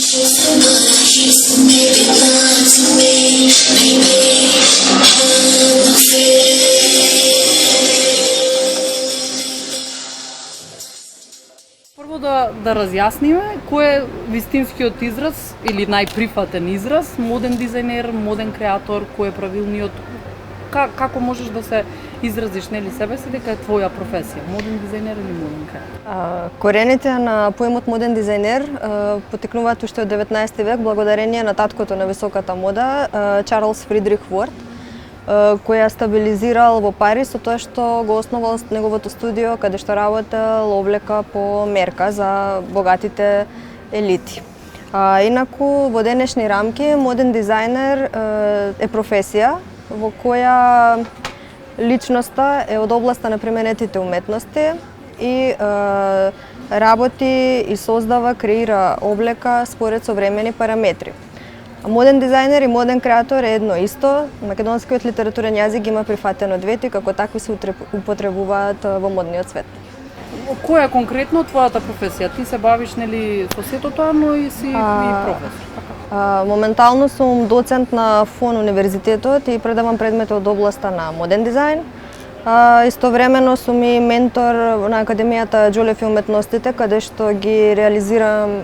Прво да разјасниме кој е вистинскиот израз или најприфатен израз, моден дизајнер, моден креатор, кој е правилниот, како можеш да се изразиш нели себе си дека е твоја професија, моден дизајнер или моден креатор? Корените на поемот моден дизајнер потекнуваат уште од 19 век благодарение на таткото на високата мода, Чарлс Фридрих Ворд, кој ја стабилизирал во Париз со тоа што го основал неговото студио каде што работел облека по мерка за богатите елити. Инаку во денешни рамки моден дизајнер е професија во која личноста е од областа на применетите уметности и работи и создава, креира облека според современи параметри. Моден дизајнер и моден креатор е едно исто. Македонскиот литературен јазик има прифатено двете и како такви се употребуваат во модниот свет. Која е конкретно твојата професија? Ти се бавиш нели со сето тоа, но и си и професор. Моментално сум доцент на ФОН универзитетот и предавам предмети од областа на моден дизајн. Истовремено сум и ментор на Академијата Џолев и уметностите, каде што ги реализирам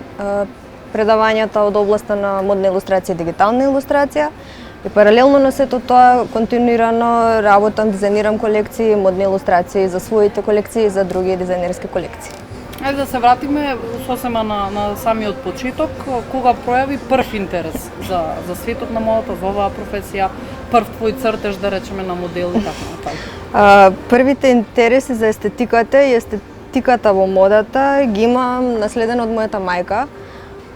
предавањата од областа на модна илустрација и дигитална илустрација. И паралелно на сето тоа, континуирано работам, дизајнирам колекции, модни илустрации за своите колекции и за други дизајнерски колекции. Ајде да се вратиме сосема на самиот почеток. Кога пројави прв интерес за светот на модата, за оваа професија, прв твој цртеж, да речеме, на модел и така натаму? Првите интереси за естетиката и естетиката во модата ги имам наследено од мојата мајка,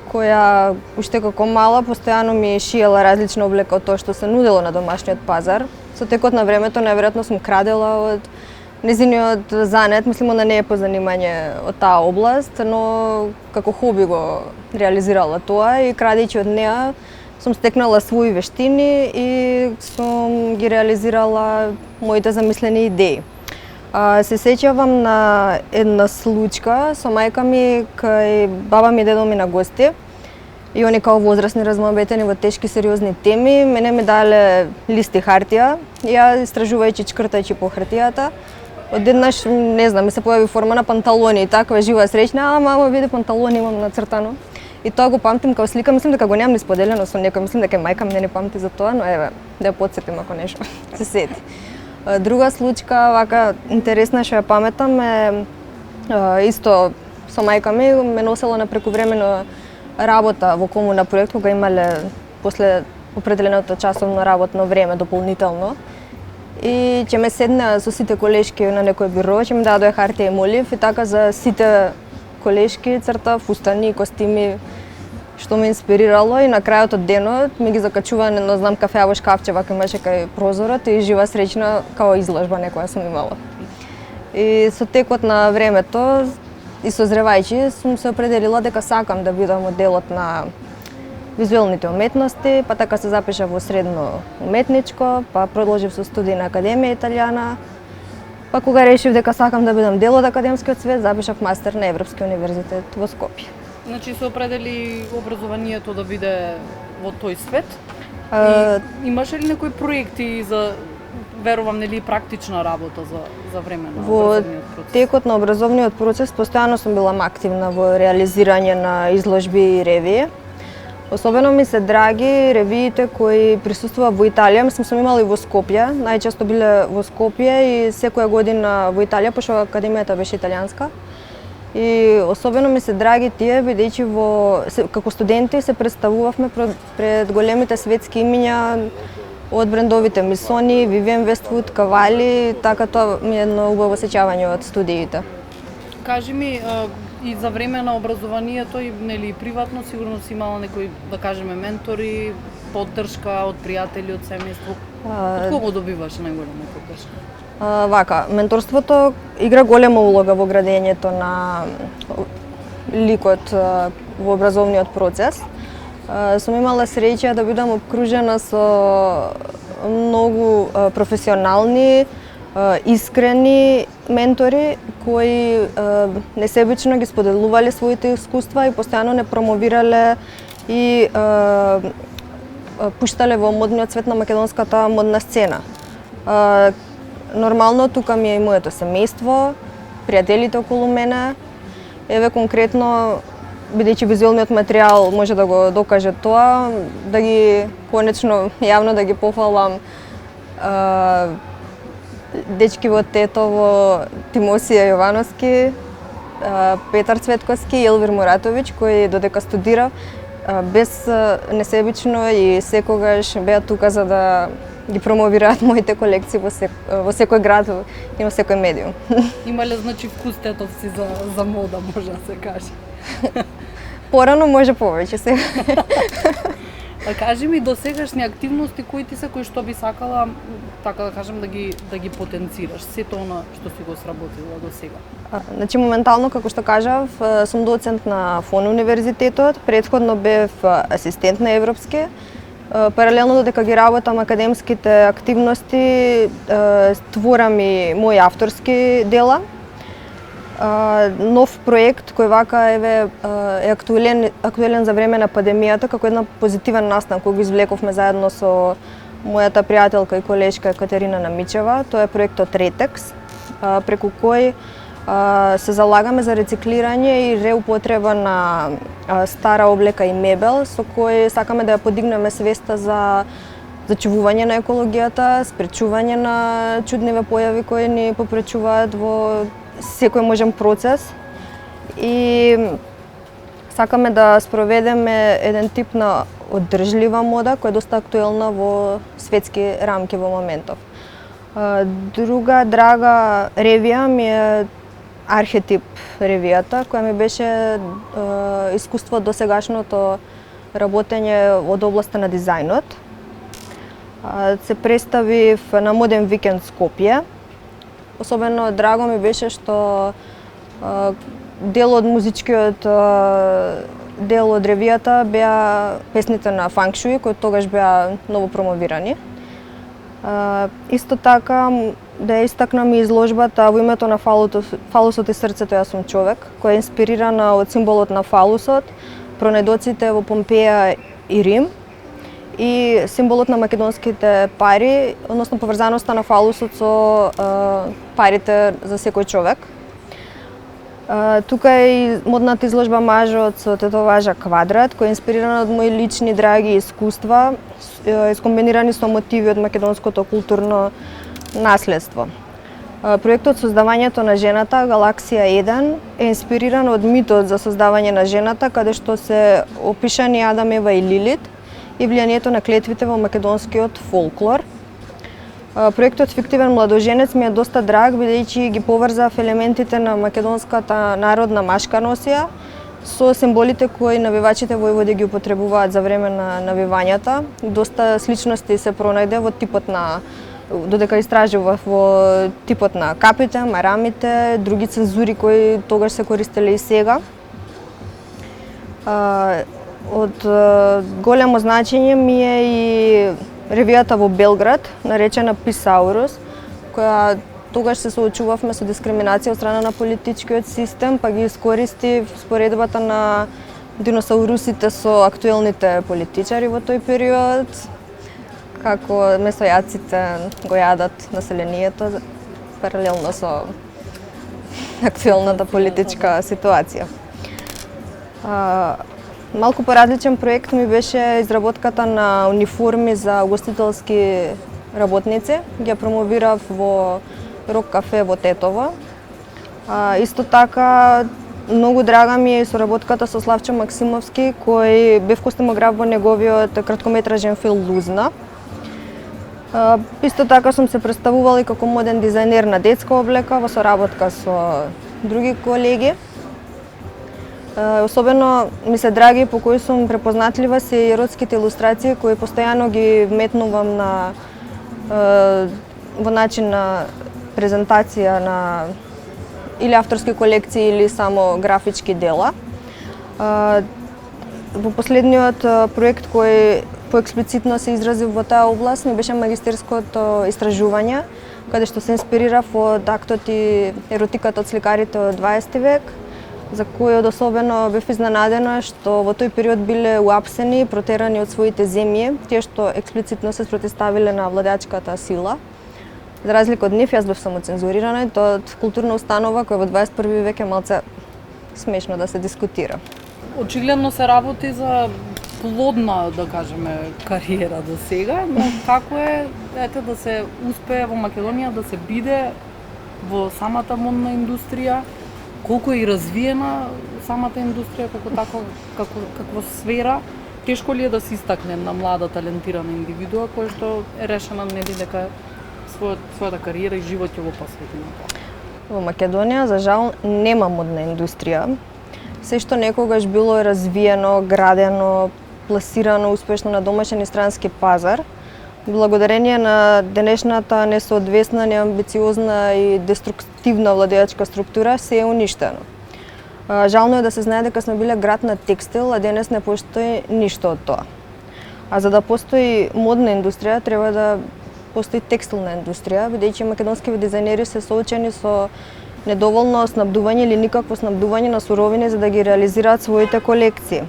која уште како мала постојано ми шиела различна облека од тоа што се нудело на домашниот пазар. Со текот на времето најверојатно сум крадела од незиниот занет, мислам да не е по занимање од таа област, но како хоби го реализирала тоа и крадејќи од неа сум стекнала своји вештини и сум ги реализирала моите замислени идеи. Се сеќавам на една случка со мајка ми кај баба ми и дедо ми на гости и они као возрастни размаметени во тешки сериозни теми, мене ми дале листи хартија, ја истражувајќи, чкртајќи по хартијата, одеднаш, не знам, ми се појави форма на панталони и таква жива среќна, мама види панталони имам нацртано. И тоа го памтим као слика, мислам дека го немам ни споделено со некој, мислам дека мајка ми не памти за тоа, но еве, да ја потсетим ако нешто се сети. Друга случка, вака интересна што ја паметам е исто со мајка ми ме носела на прекувремено работа во комуна проект кога имале после определеното часовно работно време дополнително. И ќе ме седнеа со сите колешки на некој биро, ќе ми дадоа хартија и молив и така за сите колешки црта, фустани, костими, што ме инспирирало и на крајот од денот ми ги закачува на знам кафеаво шкафче вака имаше кај прозорот и жива среќна као изложба некоја сум имала. И со текот на времето и созревајќи сум се определила дека сакам да бидам од делот на визуелните уметности, па така се запишав во средно уметничко, па продолжив со студии на Академија Италијана. Па кога решив дека сакам да бидам дел од академскиот свет, запишав мастер на Европски универзитет во Скопје. Значи се определи образованието да биде во тој свет. Имаше ли некои проекти за, верувам, нели практична работа за време на образовниот процес? Во текот на образовниот процес постојано сум била активна во реализирање на изложби и ревии. Особено ми се драги ревиите кои присуствува во Италија, мислам сум имала и во Скопје, најчесто биле во Скопје и секоја година во Италија, пошто академијата беше италијанска. И особено ми се драги тие, бидејќи како студенти се представувавме пред големите светски имиња од брендовите Мисони, Вивиен Вествуд, Кавали, така тоа ми е едно убаво сеќавање од студиите. Кажи ми, и за време на образованието и нели приватно сигурно си имала некои, да кажеме, ментори, поддршка од пријатели, од семејство. Од кого добиваш најголема поддршка? Вака, менторството игра голема улога во градењето на ликот во образовниот процес. Сум имала среќа да бидам обкружена со многу професионални, искрени ментори кои несебично ги споделувале своите искуства и постојано не промовирале и пуштале во модниот свет на македонската модна сцена. Нормално тука ми е и моето семејство, пријателите околу мене. Еве конкретно, бидејќи визуелниот материјал може да го докаже тоа, да ги конечно јавно да ги пофалам дечки од Тетово, Тимосија Јовановски, Петар Цветковски и Елвир Муратовиќ, кои додека студира без несебично и секогаш беа тука за да ги промовираат моите колекции во секој град и во секој медиум. Имале значи вкус тетовци за мода, може да се каже. Порано може повеќе се. А кажи ми досегашни активности кои ти се кои што би сакала, така да кажем, да ги потенцираш, сето она што си го сработила до сега? Значи моментално, како што кажав, сум доцент на ФОН универзитетот, претходно бев асистент на европски. Паралелно додека ги работам академските активности, створам и мои авторски дела. Нов проект кој вака е актуелен за време на пандемијата, како една позитивен настан кој го извлековме заедно со мојата пријателка и колешка Екатерина Намичева. Тоа е проектот Ретекс, преку кој се залагаме за рециклирање и реупотреба на стара облека и мебел, со кој сакаме да ја подигнеме свеста за зачувување на екологијата, спречување на чудниве појави кои ни попречуваат во секој можен процес и сакаме да спроведеме еден тип на одржлива мода која е доста актуелна во светски рамки во моментов. Друга драга ревија ми е Архетип ревијата, која ми беше искуство од досегашното работење од областа на дизајнот. Се представив на Моден викенд Скопје. Особено драго ми беше што дел од музичкиот дел од ревијата беа песните на Фанк Шуи, кои тогаш беа ново промовирани. Исто така да ја истакнам и изложбата во името на фалусот и срцето јас сум човек, која е инспирирана од символот на фалусот, пронедоците во Помпеја и Рим и символот на македонските пари, односно поврзаноста на фалусот со парите за секој човек. Тука е и модната изложба Мажот со тетоважа Квадрат, која е инспирирана од мои лични драги искуства, искомбинирани со мотиви од македонското културно наследство. Проектот Создавањето на жената, Галаксија 1, е инспириран од митот за создавање на жената, каде што се опишани Адам, Ева и Лилит и влијанието на клетвите во македонскиот фолклор. Проектот Фиктивен младоженец ми е доста драг, бидејќи ги поврзав елементите на македонската народна машка носија со символите кои навивачите војводи ги употребуваат за време на навивањата. Доста сличности се пронајде во типот на, додека истражував, во типот на капите, марамите, други цензури кои тогаш се користеле и сега. Од големо значење ми е и ревијата во Белград, наречена Писаурус, која тогаш се соочувавме со дискриминација од страна на политичкиот систем, па ги искористив споредбата на диносаурусите со актуелните политичари во тој период, како месојаците го јадат населението паралелно со актуелната политичка ситуација. Малку поразличен проект ми беше изработката на униформи за угостителски работници. Ги промовирав во Рок кафе во Тетово. Исто така, многу драга ми е соработката со Славчо Максимовски, кој бев костимограф во неговиот краткометражен филм Лузна. Исто така сум се представувала и како моден дизајнер на детска облека во соработка со други колеги. Особено ми се драги по кои сум препознатлива се еротските илустрации кои постојано ги вметнувам на во начин на презентација на или авторски колекции или само графички дела. Во последниот проект кој поексплицитно се изразив во таа област ми беше магистерското истражување, каде што се инспирирав од актот и еротиката од сликарите од 20 век, за кој особено бев изненадена што во тој период биле уапсени, протерани од своите земји, тие што експлицитно се спротивставиле на владеачката сила. За разлика од нив, јас бев самоцензурирана и тоа од културна установа која во 21 век е малце смешно да се дискутира. Очигледно се работи за плодна, да кажеме, кариера до сега, но како е да се успее во Македонија да се биде во самата модна индустрија, колку е и развиена самата индустрија како сфера, тешко ли е да се истакне на млада талентирана индивидуа која што е решена нели дека својата кариера и живот ќе го посвети на тоа? Во Македонија, за жал, нема модна индустрија. Се што некогаш било развиено, градено, пласирано успешно на домашен и странски пазар, благодарение на денешната несоодветна, неамбициозна и деструктивна владеачка структура се е уништено. Жално е да се знае дека сме биле град на текстил, а денес не постои ништо од тоа. А за да постои модна индустрија, треба да постои текстилна индустрија, бидејќи македонските дизајнери се соочени со недоволно снабдување или никакво снабдување на суровини за да ги реализираат своите колекции.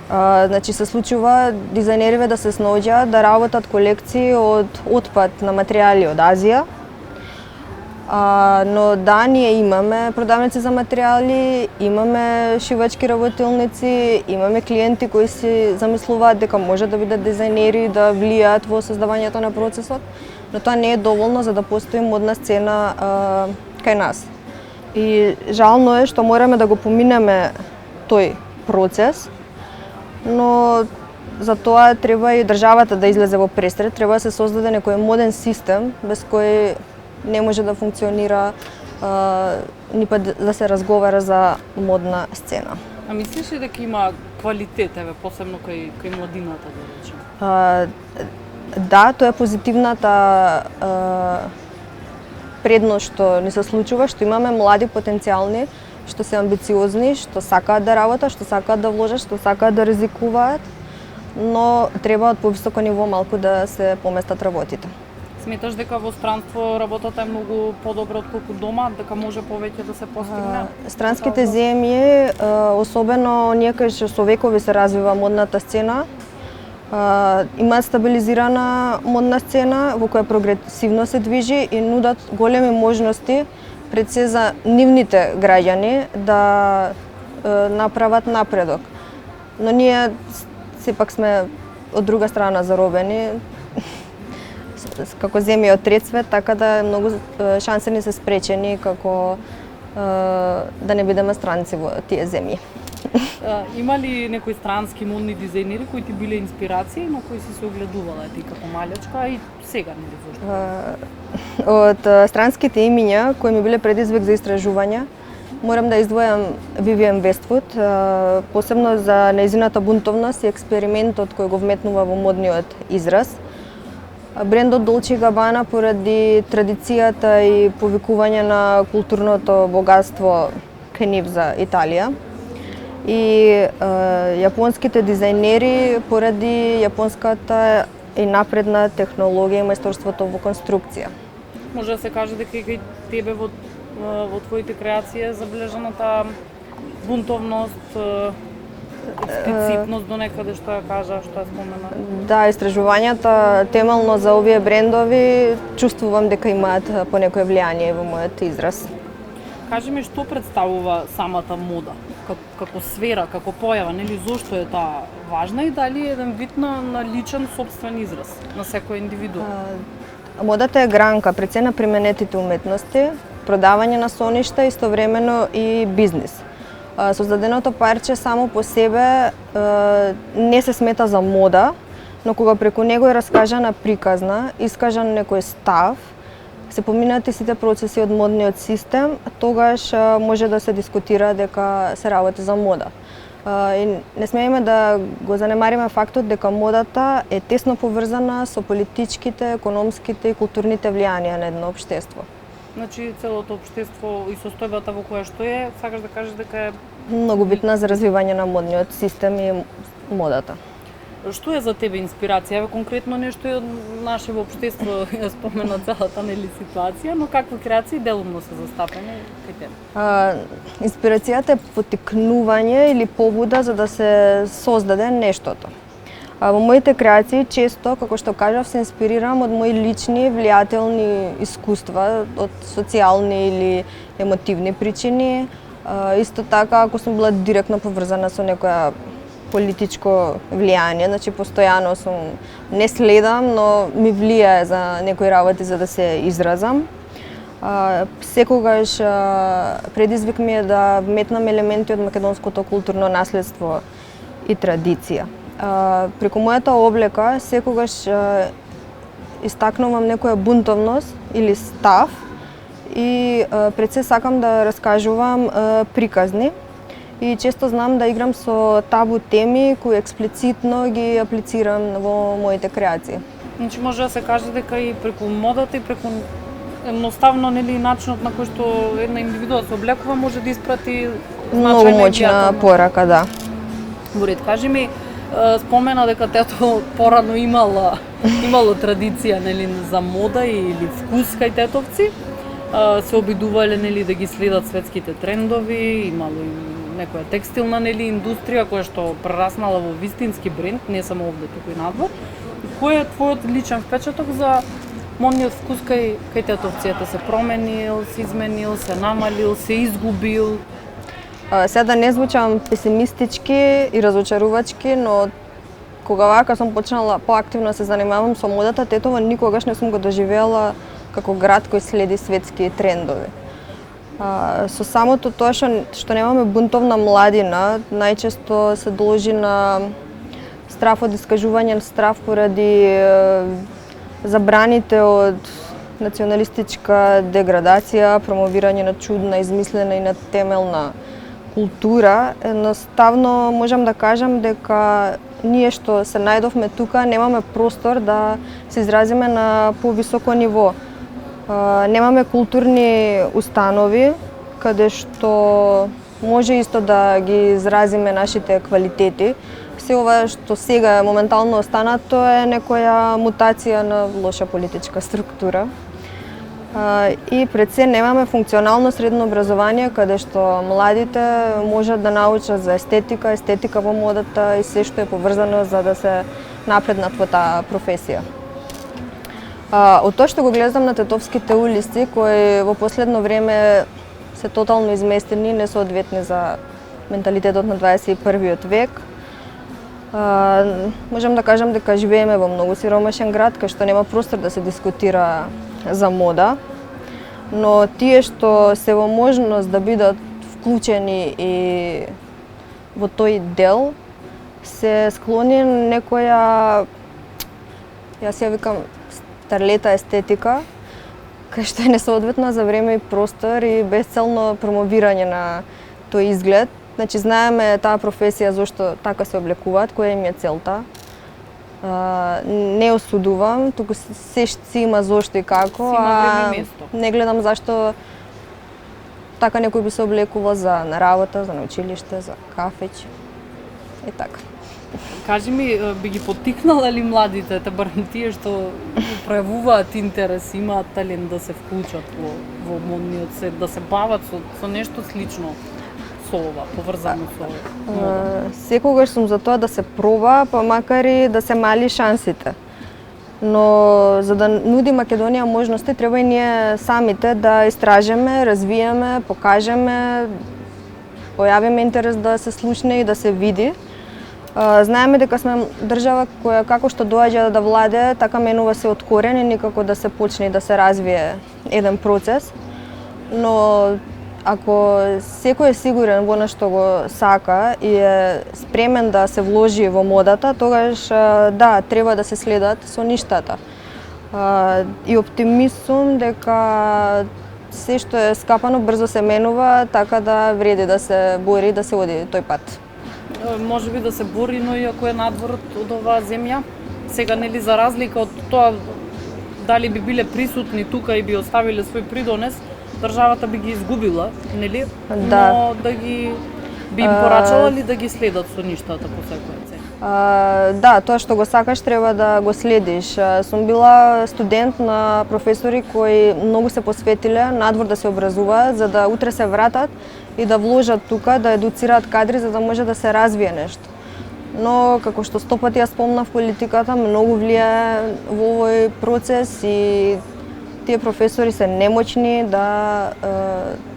Значи се случува дизајнериве да се снаоѓаат да работат колекции од отпад на материјали од Азија. Но да, ние имаме продавници за материјали, имаме шивачки работилници, имаме клиенти кои си замислуваат дека може да бидат дизајнери, да влијаат во создавањето на процесот, но тоа не е доволно за да постои модна сцена кај нас. И жално е што мораме да го поминеме тој процес, но за тоа треба и државата да излезе во престрет, треба да се создаде некој моден систем без кој не може да функционира ни па да се разговара за модна сцена. А мислиш ли дека има квалитет, посебно кај младината, да речем? Да, тоа е позитивната предност што ни се случува, што имаме млади потенцијални, што се амбициозни, што сакаат да работат, што сакаат да вложат, што сакаат да ризикуваат, но треба од повисоко ниво малку да се поместат работите. Сметаш дека во странство работата е многу подобра отколку дома, дека може повеќе да се постигне? Странските земји, особено оние кај што со векови се развива модната сцена, имаат стабилизирана модна сцена во која прогресивно се движи и нудат големи можности пред се за нивните граѓани да направат напредок. Но ние сепак сме од друга страна заробени како земји од трет свет, така да многу шанси ни се спречени како да не бидеме странци во тие земји. Има ли некои странски модни дизајнери кои ти биле инспирации, но кои си се огледувала ти како малечка и сега нели зошто? Од странските имиња кои ми биле предизвик за истражување, морам да издвојам Вивиан Вествуд, посебно за нејзината бунтовност и експериментот кој го вметнува во модниот израз. Брендот Dolce & Gabbana поради традицијата и повикување на културното богатство кај нив за Италија. И јапонските дизајнери поради јапонската и напредна технологија и мајсторството во конструкција. Може да се каже дека и кај тебе во твоите креации е забележаната бунтовност, експлицитност до некаде што ја кажа, што ја спомена. Да, истражувањата темелно за овие брендови чувствувам дека имаат по некое влијание во мојот израз. Кажи ми што представува самата мода како сфера, како појава, нели зошто е таа важна и дали е еден вид на личен сопствен израз на секој индивиду? Модата е гранка пред се на применетите уметности, продавање на соништа, истовремено и бизнис. Создаденото парче само по себе не се смета за мода, но кога преку него е раскажана приказна, искажан некој став, се поминати сите процеси од модниот систем, тогаш може да се дискутира дека се работи за мода. И не смееме да го занемариме фактот дека модата е тесно поврзана со политичките, економските и културните влијанија на едно општество. Значи целото општество и состојбата во која што е, сакаш да кажеш дека е многу битна за развивање на модниот систем и модата. Што е за тебе инспирација? Еве конкретно нешто и од нашето општество ја спомена целата нели ситуација, но какви креации делумно се застапени кај тебе? Инспирацијата е потикнување или побуда за да се создаде нештото. Во моите креации често, како што кажав, се инспирирам од мои лични влијателни искуства, од социјални или емотивни причини. Исто така, ако сум била директно поврзана со некоја политичко влијание, значи постојано сум не следам, но ми влијае за некои работи за да се изразам. Секогаш предизвик ми е да вметнам елементи од македонското културно наследство и традиција. Преку мојата облека секогаш истакнувам некоја бунтовност или став и пред се сакам да раскажувам приказни и често знам да играм со табу теми кои експлицитно ги аплицирам во моите креации. Значи може да се каже дека и преку модата и преку едноставно нели начинот на кој што една индивидуа се облекува може да испрати Многу моćна порака, да. Во ред, кажи ми, спомена дека тето порано имало традиција нели за мода или вкус кај тетовци. Се обидувале нели да ги следат светските трендови, имало и некоја текстилна нели индустрија која што прераснала во вистински бренд, не само овде туку и надвор. Кој е твојот личен впечаток за модниот вкус кај тетовците? Се променил, се изменил, се намалил, се изгубил? Сега да не звучам песимистички и разочарувачки, но кога вака сум почнала поактивно да се занимавам со модата, Тетово никогаш не сум го доживела како град кој следи светски трендови. Со самото тоа што немаме бунтовна младина, најчесто се должи на страф од искажување, страф поради забраните од националистичка деградација, промовирање на чудна, измислена и натемелна култура. Едноставно можам да кажам дека ние што се најдовме тука немаме простор да се изразиме на повисоко ниво. Немаме културни установи каде што може исто да ги изразиме нашите квалитети. Се ова што сега е моментално останато е некоја мутација на лоша политичка структура. И пред се немаме функционално средно образование каде што младите можат да научат за естетика во модата и се што е поврзано за да се напреднат во таа професија. Од тоа што го гледам на тетовските улици, кои во последно време се тотално изместени, несоодветни за менталитетот на 21 век, можам да кажам дека живееме во многу сиромашен град, кај што нема простор да се дискутира за мода, но тие што се во можност да бидат вклучени и во тој дел, се склони некоја, јас ја викам, старлета естетика, кај што е несоодветна за време и простор и безцелно промовирање на тој изглед. Значи, знаеме таа професија зошто така се облекуваат, која им е целта. Не осудувам, туку се си има зошто и како, не гледам зашто така некој би се облекувал за на работа, за на училиште, за кафеќ и така. Кажи ми, би ги поттикнала ли младите, барем тие што пројавуваат интерес, имаат талент да се вклучат во модниот свет, да се бават со нешто слично со ова, поврзано со ова? Секогаш сум за тоа да се проба, па макар и да се мали шансите. Но за да нуди Македонија можности, треба и ние самите да истражеме, развиеме, покажеме, појавиме интерес да се слушне и да се види. Знаеме дека сме држава која како што доаѓа да владе, така менува се од корен и никако да се почне да се развие еден процес. Но ако секој е сигурен во нешто го сака и е спремен да се вложи во модата, тогаш да, треба да се следат со ништата. И оптимист сум дека се што е скапано брзо се менува, така да вреди да се бори, да се оди тој пат. Може би да се бори, но и ако е надвор од оваа земја. Сега, нели, за разлика од тоа дали би биле присутни тука и би оставиле свој придонес, државата би ги изгубила, нели? Да. Но да ги Би им порачала ли да ги следат со ништата по секоја цена? Да, тоа што го сакаш треба да го следиш. Сум била студент на професори кои многу се посветиле надвор да се образуваат, за да утре се вратат и да вложат тука, да едуцираат кадри за да може да се развие нешто. Но, како што 100 пати ја спомнав, политиката многу влијае во овој процес и тие професори се немочни да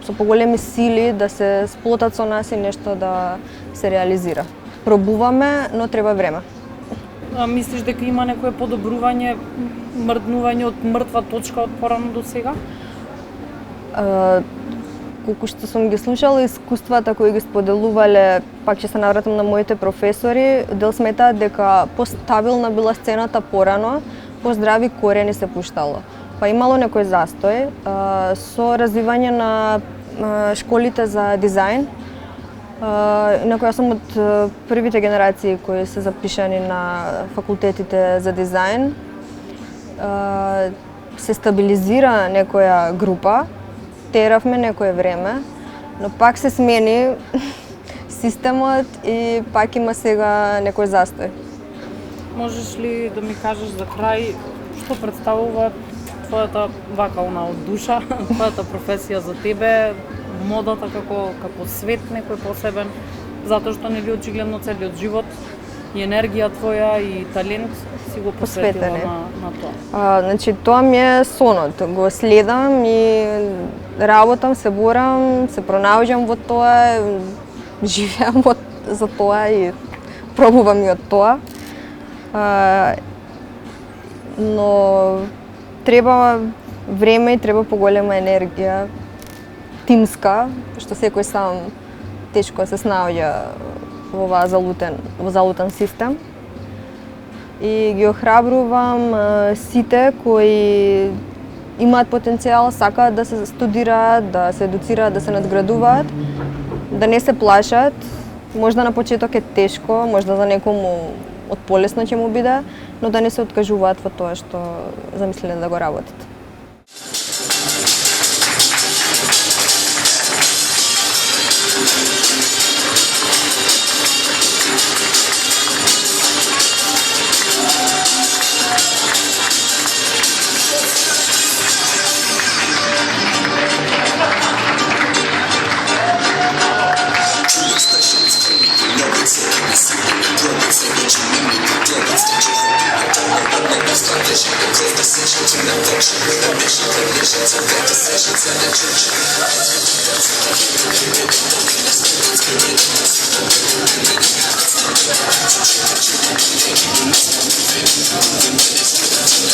со поголеми сили да се сплотат со нас и нешто да се реализира. Пробуваме, но треба време. А мислиш дека има некое подобрување, мрднување од мртва точка од порано до сега? Колку што сум ги слушала искуствата кои ги споделувале, пак ќе се навратам на моите професори, дел сметаат дека постабилна била сцената порано, поздрави корени се пуштало. Па имало некој застој со развивање на школите за дизајн, на која сум од првите генерации кои се запишани на факултетите за дизајн. Се стабилизира некоја група, теравме некое време, но пак се смени системот и пак има сега некој застој. Можеш ли да ми кажеш за крај што представува твојата вакална од душа, твојата професија за тебе, модата како свет некој посебен, затоа што нели очигледно целиот живот и енергија твоја и талент си го посветила на тоа. Значи тоа ми е сонот, го следам и работам, се борам, се пронаоѓам во тоа, живеам за тоа и пробувам и од тоа. Но треба време и треба поголема енергија, тимска, што секој сам тешко се снаоѓа во оваа залутен систем. И ги охрабрувам сите кои имаат потенцијал, сакаат да се студираат, да се едуцираат, да се надградуваат, да не се плашат. Можда на почеток е тешко, можда за некому од полесно ќе му биде, но да не се откажуваат во тоа што замислиле да го работат.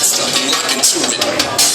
Stop and look into it.